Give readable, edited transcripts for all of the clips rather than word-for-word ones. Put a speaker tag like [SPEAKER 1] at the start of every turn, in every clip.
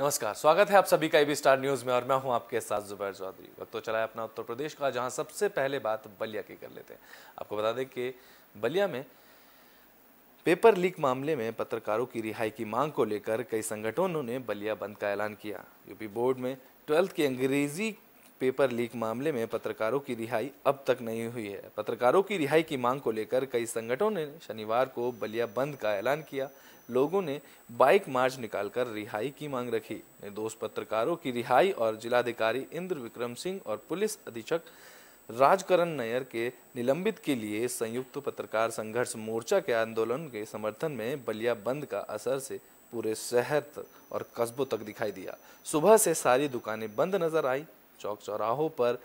[SPEAKER 1] नमस्कार, स्वागत है आप सभी का IB स्टार न्यूज में और मैं हूं आपके साथ जुबैर चौधरी। वक्त तो चला है अपना उत्तर प्रदेश का, जहां सबसे पहले बात बलिया की कर लेते हैं। आपको बता दें कि बलिया में पेपर लीक मामले में पत्रकारों की रिहाई की मांग को लेकर कई संगठनों ने बलिया बंद का ऐलान किया। यूपी बोर्ड में 12th की अंग्रेजी पेपर लीक मामले में पत्रकारों की रिहाई अब तक नहीं हुई है। पत्रकारों की रिहाई की मांग को लेकर कई संगठनों ने शनिवार को बलिया बंद का ऐलान किया। लोगों ने बाइक मार्च निकालकर रिहाई की मांग रखी। निर्दोष पत्रकारों की रिहाई और जिलाधिकारी इंद्र विक्रम सिंह और पुलिस अधीक्षक राजकरण नायर के निलंबित के लिए संयुक्त पत्रकार संघर्ष मोर्चा के आंदोलन के समर्थन में बलिया बंद का असर से पूरे शहर और कस्बों तक दिखाई दिया। सुबह से सारी दुकानें बंद नजर आई। चौक चौराहों पर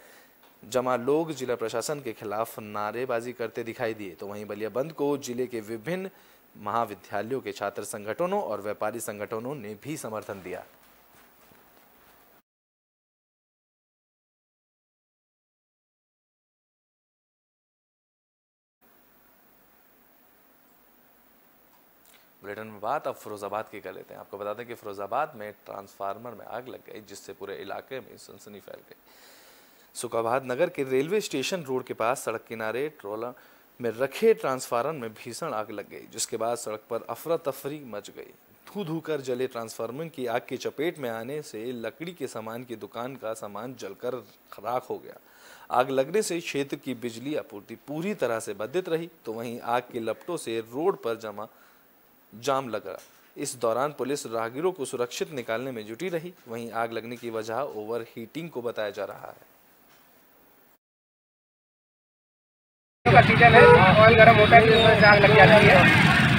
[SPEAKER 1] जमा लोग जिला प्रशासन के खिलाफ नारेबाजी करते दिखाई दिए। तो वहीं बलिया बंद को जिले के विभिन्न महाविद्यालयों के छात्र संगठनों और व्यापारी संगठनों ने भी समर्थन दिया। बुलेटिन में बात अब फिरोजाबाद की कर लेते हैं। आपको बता दें कि फिरोजाबाद में ट्रांसफार्मर में आग लग गई, जिससे पूरे इलाके में सनसनी फैल गई। सुखाबाद नगर के रेलवे स्टेशन रोड के पास सड़क किनारे ट्रोला में रखे ट्रांसफार्मर में भीषण आग लग गई, जिसके बाद सड़क पर अफरा तफरी मच गई। धू धू कर जले ट्रांसफार्मर की आग की चपेट में आने से लकड़ी के सामान की दुकान का सामान जलकर राख हो गया। आग लगने से क्षेत्र की बिजली आपूर्ति पूरी तरह से बाधित रही। तो वहीं आग के लपटों से रोड पर जाम लगा। इस दौरान पुलिस राहगीरों को सुरक्षित निकालने में जुटी रही। वहीं आग लगने की वजह ओवर हीटिंग को बताया जा रहा है।
[SPEAKER 2] का सीजन है, ऑयल गर्म होता है तो इसमें से आग लग जाती है।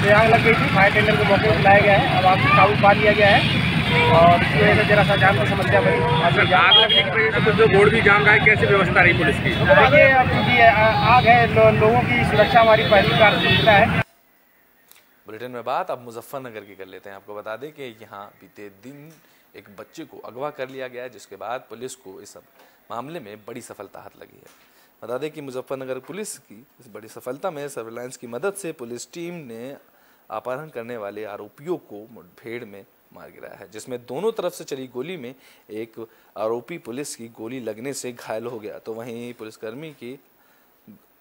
[SPEAKER 2] तो आग लग गई थी, फायर टेंडर को मौके पर बुलाया गया है। अब आग काबू पा लिया गया है और इसकी वजह से जरा सा जाम की समस्या बनी।
[SPEAKER 3] आग लगने की वजह से जो बोर्ड भी जाम रहा है, कैसी व्यवस्था रही पुलिस की?
[SPEAKER 2] देखिए, अब चूंकि आग है, लोगों की सुरक्षा हमारी पहली प्राथमिकता है।
[SPEAKER 1] बुलेटिन में बात अब मुजफ्फरनगर की कर लेते हैं। आपको बता दें कि यहाँ बीते दिन एक बच्चे को अगवा कर लिया गया है, जिसके बाद पुलिस को इस मामले में बड़ी सफलता हाथ लगी है। बता दें कि मुजफ्फरनगर पुलिस की इस बड़ी सफलता में सर्विलांस की मदद से पुलिस टीम ने अपहरण करने वाले आरोपियों को मुठभेड़ में मार गिराया है, जिसमें दोनों तरफ से चली गोली में एक आरोपी पुलिस की गोली लगने से घायल हो गया। तो वहीं पुलिसकर्मी की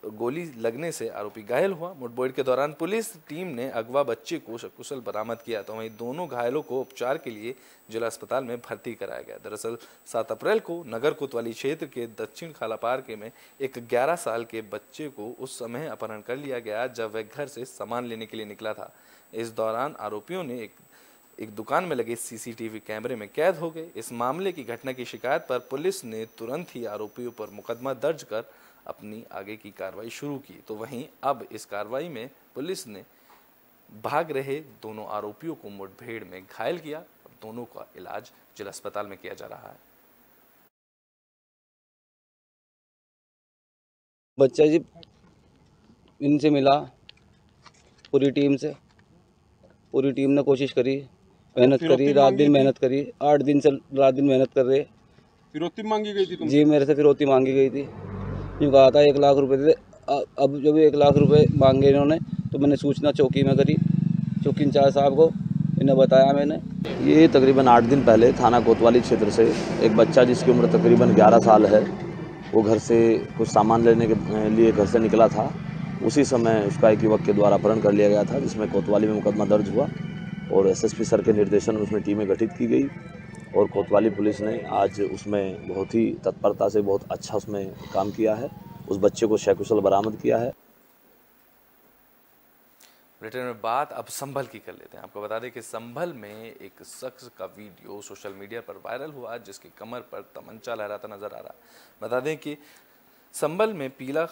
[SPEAKER 1] गोली लगने से आरोपी घायल हुआ। मुठभेड़ के दौरान पुलिस टीम ने अगवा बच्चे को सकुशल बरामद किया। तो वहीं दोनों घायलों को उपचार के लिए जिला अस्पताल में भर्ती कराया गया। दरअसल 7 अप्रैल को नगर कोतवाली क्षेत्र के दक्षिण खालापार के में एक 11 साल के बच्चे को उस समय अपहरण कर लिया गया जब वह घर से सामान लेने के लिए निकला था। इस दौरान आरोपियों ने एक दुकान में लगे CCTV कैमरे में कैद हो गए। इस मामले की घटना की शिकायत पर पुलिस ने तुरंत ही आरोपियों पर मुकदमा दर्ज कर अपनी आगे की कार्रवाई शुरू की। तो वहीं अब इस कार्रवाई में पुलिस ने भाग रहे दोनों आरोपियों को मुठभेड़ में घायल किया और दोनों का इलाज जिला अस्पताल में किया जा रहा है।
[SPEAKER 4] बच्चा जी इनसे मिला, पूरी टीम ने कोशिश करी, मेहनत करी, रात दिन मेहनत करी। 8 दिन से रात दिन मेहनत कर रहे।
[SPEAKER 3] फिरौती मांगी गई थी तुमसे?
[SPEAKER 4] जी, मेरे से फिरौती मांगी गई थी। यूँ कहा था 1 लाख रुपए दे। अब जब 1 लाख रुपए मांगे इन्होंने, तो मैंने सूचना चौकी में करी, चौकी इंचार्ज साहब को इन्हें बताया मैंने।
[SPEAKER 5] ये तकरीबन 8 दिन पहले थाना कोतवाली क्षेत्र से एक बच्चा जिसकी उम्र तकरीबन 11 साल है, वो घर से कुछ सामान लेने के लिए घर से निकला था। उसी समय उसका एक युवक के द्वारा अपहरण कर लिया गया था, जिसमें कोतवाली में मुकदमा दर्ज हुआ और SSP सर के निर्देशन में उसमें टीमें गठित की गई और कोतवाली पुलिस ने आज उसमें बहुत ही तत्परता से बहुत अच्छा उसमें काम किया है। उस बच्चे को सकुशल बरामद किया है।
[SPEAKER 1] बुलेटिन में बात अब संभल की कर लेते हैं। आपको बता दें कि संभल में एक शख्स का वीडियो सोशल मीडिया पर वायरल हुआ, जिसकी कमर पर तमंचा लहराता नजर आ रहा। बता दें कि संभल में पीला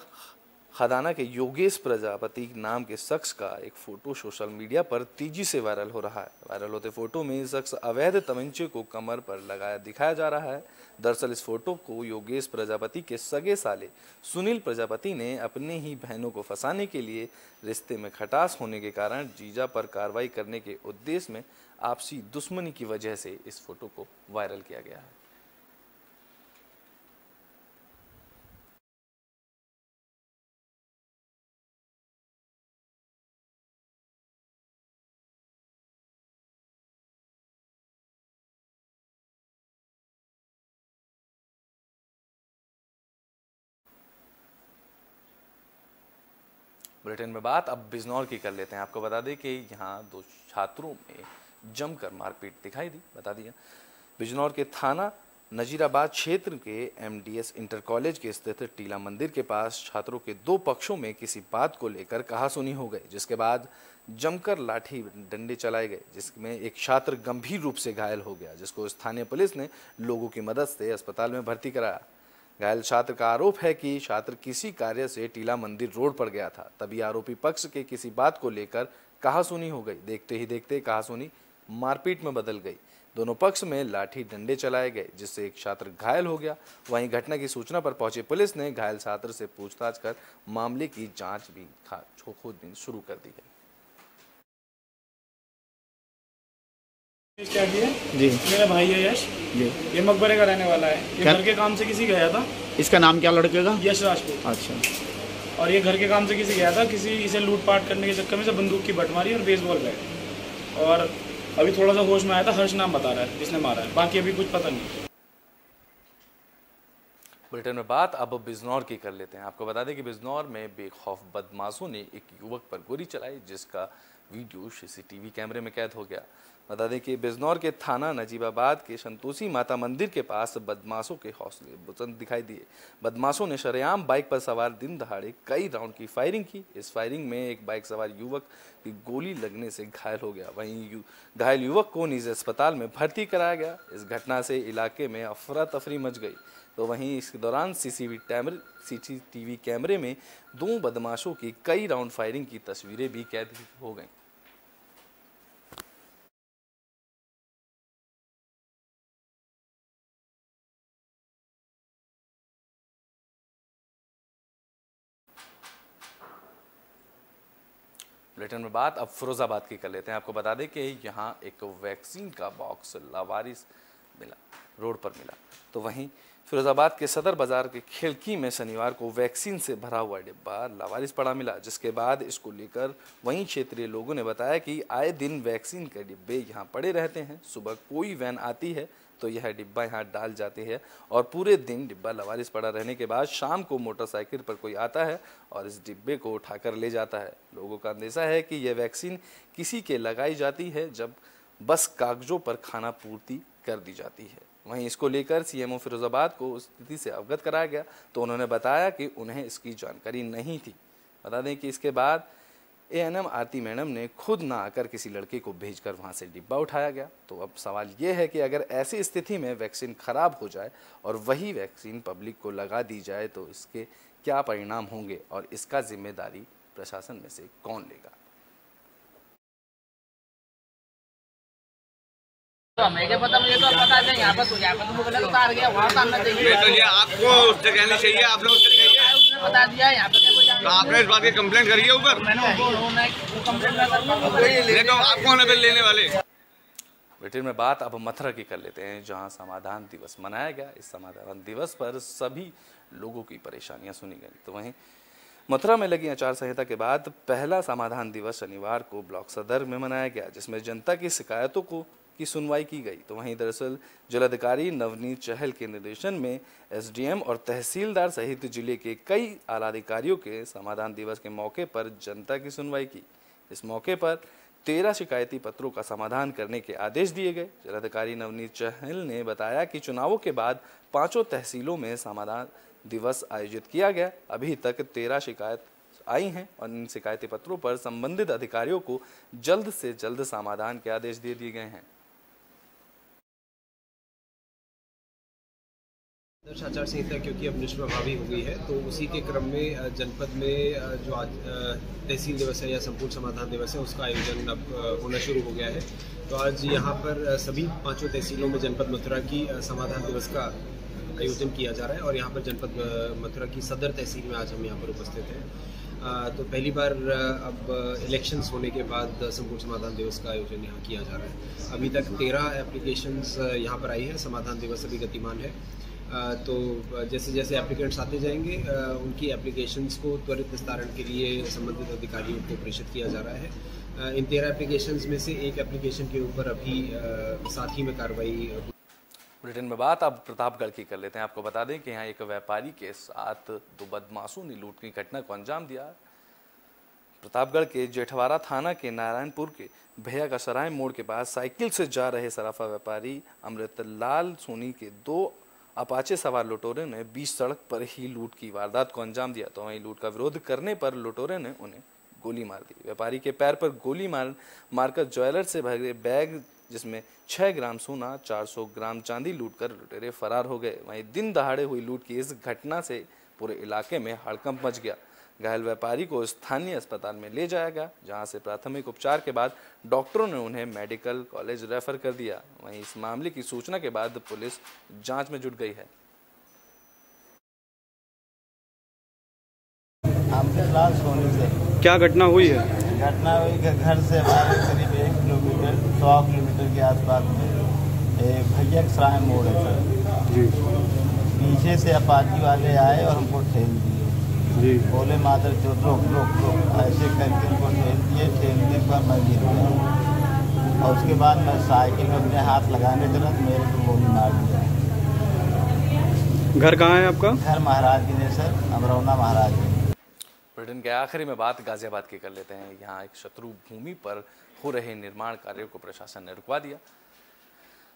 [SPEAKER 1] खदाना के योगेश प्रजापति नाम के शख्स का एक फोटो सोशल मीडिया पर तेजी से वायरल हो रहा है। वायरल होते फोटो में शख्स अवैध तमंचे को कमर पर लगाया दिखाया जा रहा है। दरअसल इस फोटो को योगेश प्रजापति के सगे साले सुनील प्रजापति ने अपने ही बहनों को फंसाने के लिए रिश्ते में खटास होने के कारण जीजा पर कार्रवाई करने के उद्देश्य में आपसी दुश्मनी की वजह से इस फोटो को वायरल किया गया है। बुलेटिन में बात अब बिजनौर की कर लेते हैं। आपको बता दें कि यहाँ 2 छात्रों में जमकर मारपीट दिखाई दी। बता दिया बिजनौर के थाना नजीराबाद क्षेत्र के एमडीएस इंटर कॉलेज के स्थित टीला मंदिर के पास छात्रों के 2 पक्षों में किसी बात को लेकर कहासुनी हो गई, जिसके बाद जमकर लाठी डंडे चलाए गए, जिसमें एक छात्र गंभीर रूप से घायल हो गया, जिसको स्थानीय पुलिस ने लोगों की मदद से अस्पताल में भर्ती कराया। घायल छात्र का आरोप है कि छात्र किसी कार्य से टीला मंदिर रोड पर गया था, तभी आरोपी पक्ष के किसी बात को लेकर कहासुनी हो गई। देखते ही देखते कहासुनी मारपीट में बदल गई। दोनों पक्ष में लाठी डंडे चलाए गए, जिससे एक छात्र घायल हो गया। वहीं घटना की सूचना पर पहुंची पुलिस ने घायल छात्र से पूछताछ कर मामले की जांच भी खोजबीन शुरू कर दी है।
[SPEAKER 2] क्या किए?
[SPEAKER 6] जी
[SPEAKER 2] मेरा भाई है यश
[SPEAKER 6] जी।
[SPEAKER 2] ये मकबरे का रहने वाला है। ये
[SPEAKER 6] क्या?
[SPEAKER 2] घर के काम से किसी गया था।
[SPEAKER 6] इसका नाम क्या लड़के का?
[SPEAKER 2] यश राजपूत।
[SPEAKER 6] अच्छा।
[SPEAKER 2] और ये घर के काम से किसी गया था, किसी इसे लूटपाट करने के चक्कर में से बंदूक की बट मारी और बेसबॉल बैट। और अभी थोड़ा सा होश में आया था, हर्ष नाम बता रहा है जिसने मारा है, बाकी अभी कुछ पता नहीं।
[SPEAKER 1] बुलेटिन में बात अब बिजनौर की कर लेते हैं। आपको बता दें कि बिजनौर में बेखौफ बदमाशों ने एक युवक पर गोली चलाई, जिसका वीडियो सीसीटीवी कैमरे में कैद हो गया। बता दें कि बिजनौर के थाना नजीबाबाद के संतोषी माता मंदिर के पास बदमाशों के हौसले बुलंद दिखाई दिए। बदमाशों ने शरेआम बाइक पर सवार दिन दहाड़े कई राउंड की फायरिंग की। इस फायरिंग में एक बाइक सवार युवक की गोली लगने से घायल हो गया। वहीं घायल युवक को निजी अस्पताल में भर्ती कराया गया। इस घटना से इलाके में अफरा तफरी मच गई। तो वहीं इस दौरान सीसीटीवी कैमरे में 2 बदमाशों की कई राउंड फायरिंग की तस्वीरें भी कैद हो गईं। बुलेटिन में बात अब फिरोजाबाद की कर लेते हैं। आपको बता दें कि यहाँ एक वैक्सीन का बॉक्स लावारिस मिला, रोड पर मिला। तो वहीं फिरोजाबाद के सदर बाजार के खिड़की में शनिवार को वैक्सीन से भरा हुआ डिब्बा लावारिस पड़ा मिला, जिसके बाद इसको लेकर वहीं क्षेत्रीय लोगों ने बताया कि आए दिन वैक्सीन के डिब्बे यहाँ पड़े रहते हैं। सुबह कोई वैन आती है तो यह डिब्बा यहाँ डाल जाती है और पूरे दिन डिब्बा लावारिस पड़ा रहने के बाद शाम को मोटरसाइकिल पर कोई आता है और इस डिब्बे को उठाकर ले जाता है। लोगों का अंदेशा है कि यह वैक्सीन किसी के लगाई जाती है जब बस कागजों पर खाना पूर्ति कर दी जाती है। वहीं इसको लेकर सीएमओ फिरोजाबाद को स्थिति से अवगत कराया गया तो उन्होंने बताया कि उन्हें इसकी जानकारी नहीं थी। बता दें कि इसके बाद एएनएम आरती मैडम ने खुद ना आकर किसी लड़के को भेजकर वहां से डिब्बा उठाया गया। तो अब सवाल ये है कि अगर ऐसी स्थिति में वैक्सीन खराब हो जाए और वही वैक्सीन पब्लिक को लगा दी जाए तो इसके क्या परिणाम होंगे और इसका जिम्मेदारी प्रशासन में से कौन लेगा।
[SPEAKER 7] हमें क्या पता, मुझे तो पता है यहाँ पर तो मुझे उतार गया, वहाँ उतारना चाहिए।
[SPEAKER 3] तो ये आपको उस जगह कहनी चाहिए, आपने उस जगह कही है,
[SPEAKER 7] उसने बता दिया यहाँ पे।
[SPEAKER 3] तो आपने इस बात की कंप्लेंट करी है ऊपर?
[SPEAKER 7] मैंने कंप्लेंट ना
[SPEAKER 3] नहीं तो आप कौन है लेने वाले?
[SPEAKER 1] बुलेटिन में बात अब मथुरा की कर लेते हैं, जहां समाधान दिवस मनाया गया। इस समाधान दिवस पर सभी लोगों की परेशानियां सुनी गई। तो वहीं मथुरा में लगी आचार संहिता के बाद पहला समाधान दिवस शनिवार को ब्लॉक सदर में मनाया गया, जिसमें जनता की शिकायतों की सुनवाई की गई। तो वहीं दरअसल जिलाधिकारी नवनीत चहल के निर्देशन में एसडीएम और तहसीलदार सहित जिले के कई आलाधिकारियों के समाधान दिवस के मौके पर जनता की सुनवाई की। इस मौके पर 13 शिकायती पत्रों का समाधान करने के आदेश दिए गए। जिलाधिकारी नवनीत चहल ने बताया कि चुनावों के बाद 5 तहसीलों में समाधान दिवस आयोजित किया गया। अभी तक 13 शिकायत आई हैं और इन शिकायती पत्रों पर संबंधित अधिकारियों को जल्द से जल्द समाधान के आदेश दे दिए गए हैं।
[SPEAKER 8] आदर्श आचार संहिता क्योंकि अब निष्प्रभावी हो गई है, तो उसी के क्रम में जनपद में जो आज तहसील दिवस है या संपूर्ण समाधान दिवस है उसका आयोजन अब होना शुरू हो गया है। तो आज यहाँ पर सभी 5 तहसीलों में जनपद मथुरा की समाधान दिवस का आयोजन किया जा रहा है और यहाँ पर जनपद मथुरा की सदर तहसील में आज हम यहाँ पर उपस्थित हैं। तो पहली बार अब इलेक्शंस होने के बाद संपूर्ण समाधान दिवस का आयोजन यहाँ किया जा रहा है। अभी तक 13 एप्लीकेशंस यहाँ पर आई है। समाधान दिवस अभी गतिमान है। तो जैसे जैसे एप्लीकेंट्स आते जाएंगे उनकी एप्लीकेशंस को त्वरित निस्तारण के लिए संबंधित अधिकारियों को प्रेषित किया जा रहा है। इन 13 एप्लीकेशंस में से एक एप्लीकेशन के ऊपर अभी साथ ही में कार्रवाई।
[SPEAKER 1] बुलेटिन में बात अब प्रतापगढ़ की कर लेते हैं। आपको बता दें कि यहाँ एक व्यापारी के साथ 2 बदमाशों ने लूट की घटना को अंजाम दिया। प्रतापगढ़ के जेठवाड़ा थाना के नारायणपुर के भैया का सराय मोड़ के पास साइकिल से जा रहे सराफा व्यापारी अमृतलाल सोनी के 2 अपाचे सवार लुटेरों ने बीच सड़क पर ही लूट की वारदात को अंजाम दिया। तो वहीं लूट का विरोध करने पर लुटेरों ने उन्हें गोली मार दी। व्यापारी के पैर पर गोली मारकर ज्वेलर से भरे बैग जिसमें 6 ग्राम सोना 400 ग्राम चांदी लूटकर लुटेरे फरार हो गए। वहीं दिन दहाड़े हुई लूट की इस घटना से पूरे इलाके में हड़कंप मच गया। घायल व्यापारी को स्थानीय अस्पताल में ले जाया गया, जहां से प्राथमिक उपचार के बाद डॉक्टरों ने उन्हें मेडिकल कॉलेज रेफर कर दिया। वहीं इस मामले की सूचना के बाद पुलिस जांच में जुट गई है।
[SPEAKER 9] अमृतलाल सोनी से
[SPEAKER 6] क्या घटना हुई है?
[SPEAKER 9] घटना हुई कि घर से हमारे करीब 1 किलोमीटर 100 किलोमीटर के आसपास में भैया का सराय मोड़ है सर जी। पीछे से अपाची वाले आए और हमको ठेल दिए जी। बोले मादर जो रोक रोक रोक ऐसे करके उनको ठेलने पर मैं गिर गया और उसके बाद मैं साइकिल में अपने हाथ लगाने चला तो मेरे को गोली मार दिया।
[SPEAKER 6] घर कहाँ है आपका?
[SPEAKER 9] घर महाराजगंज है सर, अमरौना महाराजगंज।
[SPEAKER 1] बुलेटिन के आखिरी में बात गाजियाबाद की कर लेते हैं। यहाँ एक शत्रु भूमि पर हो रहे निर्माण कार्यों को प्रशासन ने रुकवा दिया।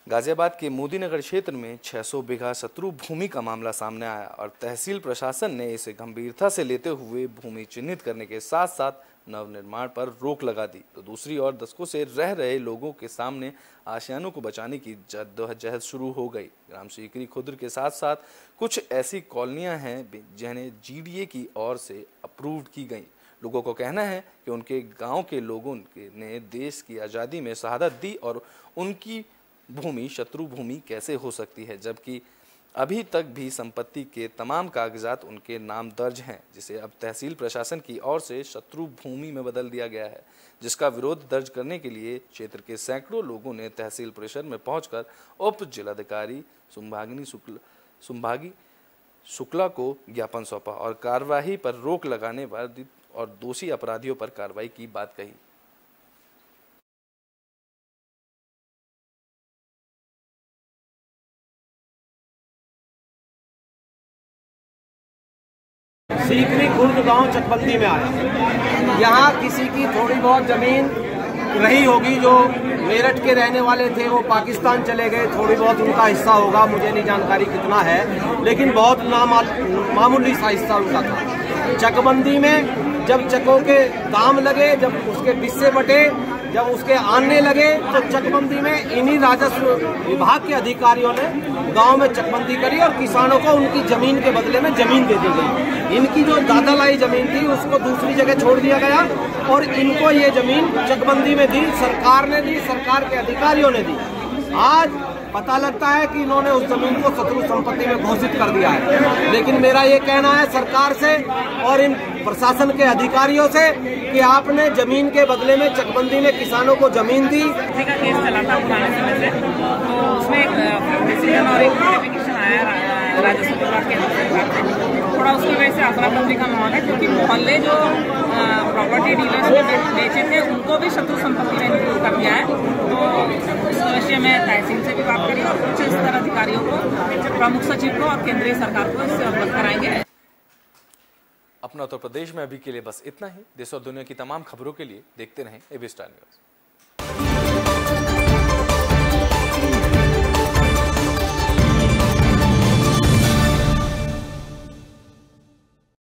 [SPEAKER 1] गाजियाबाद के मोदीनगर क्षेत्र में 600 बीघा शत्रु भूमि का मामला सामने आया और तहसील प्रशासन ने इसे गंभीरता से लेते हुए भूमि चिन्हित करने के साथ साथ नवनिर्माण पर रोक लगा दी। तो दूसरी ओर दशकों से रह रहे लोगों के सामने आशियानों को बचाने की जद्दोजहद शुरू हो गई। ग्राम सीकरी खुर्द के साथ साथ कुछ ऐसी कॉलोनियां हैं जिन्हें जीडीए की ओर से अप्रूव्ड की गई। लोगों को कहना है कि उनके गांव के लोगों ने देश की आज़ादी में शहादत दी और उनकी भूमि शत्रु भूमि कैसे हो सकती है, जबकि अभी तक भी संपत्ति के तमाम कागजात उनके नाम दर्ज हैं, जिसे अब तहसील प्रशासन की ओर से शत्रु भूमि में बदल दिया गया है, जिसका विरोध दर्ज करने के लिए क्षेत्र के सैकड़ों लोगों ने तहसील परिसर में पहुंचकर उप जिलाधिकारी सुंभागी शुक्ला को ज्ञापन सौंपा और कार्रवाई पर रोक लगाने और दोषी अपराधियों पर कार्रवाई की बात कही।
[SPEAKER 2] सीकरी खुर्द गांव चकबंदी में आया। यहाँ किसी की थोड़ी बहुत जमीन रही होगी, जो मेरठ के रहने वाले थे वो पाकिस्तान चले गए, थोड़ी बहुत उनका हिस्सा होगा, मुझे नहीं जानकारी कितना है, लेकिन बहुत मामूली सा हिस्सा उनका था। चकबंदी में जब चकों के दाम लगे, जब उसके हिस्से बटे, जब उसके आने लगे, तो चकबंदी में इन्हीं राजस्व विभाग के अधिकारियों ने गांव में चकबंदी करी और किसानों को उनकी जमीन के बदले में जमीन दे दी गई। इनकी जो दादा लाई जमीन थी उसको दूसरी जगह छोड़ दिया गया और इनको ये जमीन चकबंदी में दी, सरकार ने दी, सरकार के अधिकारियों ने दी। आज पता लगता है कि इन्होंने उस जमीन को शत्रु संपत्ति में घोषित कर दिया है। लेकिन मेरा ये कहना है सरकार से और इन प्रशासन के अधिकारियों से कि आपने जमीन के बदले में चकबंदी में किसानों को जमीन दी।
[SPEAKER 7] का केस चला था पुराने समय से, तो उसमें एक डिसीजन और एक नोटिफिकेशन आया राजस्व विभाग के, थोड़ा उसकी वजह से अफरा-तफरी का माहौल है, क्योंकि मोहल्ले जो प्रॉपर्टी डीलर्स ने बेचे थे उनको भी शत्रु संपत्ति में इंक्लूड कर दिया है। तो इस विषय में तहसील से भी बात करी और उच्च स्तर अधिकारियों को, प्रमुख सचिव को और केंद्रीय सरकार को इससे अवगत कराएंगे।
[SPEAKER 1] अपना उत्तर प्रदेश में अभी के लिए बस इतना ही। देश और दुनिया की तमाम खबरों के लिए देखते रहें एबी स्टार न्यूज़।